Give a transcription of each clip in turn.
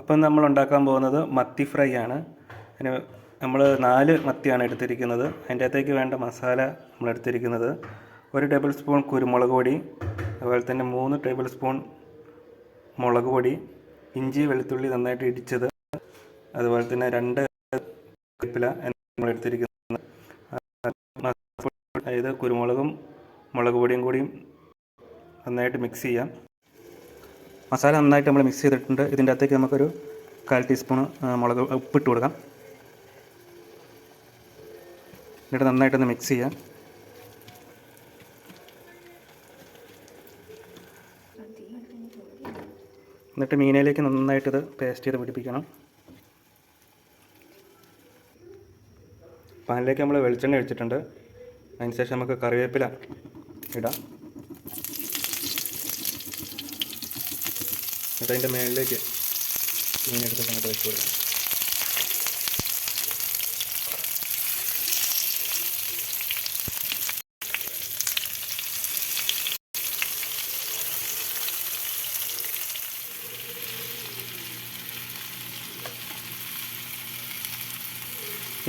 അപ്പം നമ്മൾ ഉണ്ടാക്കാൻ പോകുന്നത് മത്തി ഫ്രൈ ആണ്. അതിന് നമ്മൾ 4 മത്തിയാണ് എടുത്തിരിക്കുന്നത്. അതിൻ്റെ അകത്തേക്ക് വേണ്ട മസാല നമ്മൾ എടുത്തിരിക്കുന്നത് 1 ടേബിൾ സ്പൂൺ കുരുമുളക് പൊടി, അതുപോലെ തന്നെ 3 ടേബിൾ സ്പൂൺ മുളക് പൊടി, ഇഞ്ചി വെളുത്തുള്ളി നന്നായിട്ട് ഇടിച്ചത്, അതുപോലെ തന്നെ 2 കറിവേപ്പില നമ്മൾ എടുത്തിരിക്കുന്നത്. അതായത് കുരുമുളകും മുളക് പൊടിയും കൂടിയും നന്നായിട്ട് മിക്സ് ചെയ്യാം. മസാല നന്നായിട്ട് നമ്മൾ മിക്സ് ചെയ്തിട്ടുണ്ട്. ഇതിൻ്റെ അകത്തേക്ക് നമുക്കൊരു 1/4 ടീസ്പൂൺ ഉപ്പിട്ട് കൊടുക്കാം. എന്നിട്ട് നന്നായിട്ടൊന്ന് മിക്സ് ചെയ്യാം. എന്നിട്ട് മീനയിലേക്ക് നന്നായിട്ടിത് പേസ്റ്റ് ചെയ്ത് പിടിപ്പിക്കണം. പാനിലേക്ക് നമ്മൾ വെളിച്ചെണ്ണ ഒഴിച്ചിട്ടുണ്ട്. അതിന് ശേഷം നമുക്ക് കറിവേപ്പില ഇടാം. എന്നിട്ട് അതിൻ്റെ മുകളിലേക്ക് മീനെടുത്തിട്ട് അങ്ങോട്ട് വെച്ച് കൊടുക്കാം.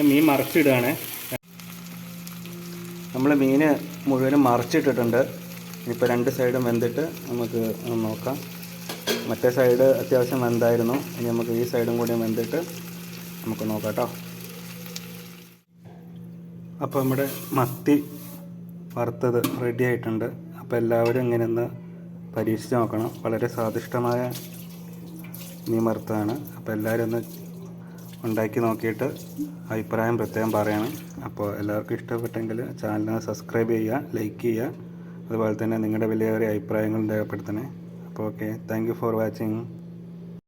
മീൻ മറിച്ചിടുകയാണ്. നമ്മൾ മീൻ മുഴുവനും മറിച്ചിട്ടിട്ടുണ്ട്. ഇപ്പോൾ 2 സൈഡും വെന്തിട്ട് നമുക്ക് നോക്കാം. മറ്റേ സൈഡ് അത്യാവശ്യം വെന്തായിരുന്നു. ഇനി നമുക്ക് ഈ സൈഡും കൂടി വെന്തിട്ട് നമുക്ക് നോക്കാം കേട്ടോ. അപ്പോൾ നമ്മുടെ മത്തി വറുത്തത് റെഡി ആയിട്ടുണ്ട്. അപ്പോൾ എല്ലാവരും ഇങ്ങനെ ഒന്ന് പരീക്ഷിച്ച് നോക്കണം. വളരെ സ്വാദിഷ്ടമായ മീൻ വറുത്തതാണ്. അപ്പോൾ എല്ലാവരും ഒന്ന് ഉണ്ടാക്കി നോക്കിയിട്ട് അഭിപ്രായം പ്രത്യേകം പറയണം. അപ്പോൾ എല്ലാവർക്കും ഇഷ്ടപ്പെട്ടെങ്കിൽ ചാനലിനെ സബ്സ്ക്രൈബ് ചെയ്യുക, ലൈക്ക് ചെയ്യുക, അതുപോലെ തന്നെ നിങ്ങളുടെ വിലയേറിയ അഭിപ്രായങ്ങൾ രേഖപ്പെടുത്തണേ. അപ്പോൾ okay, thank you for watching.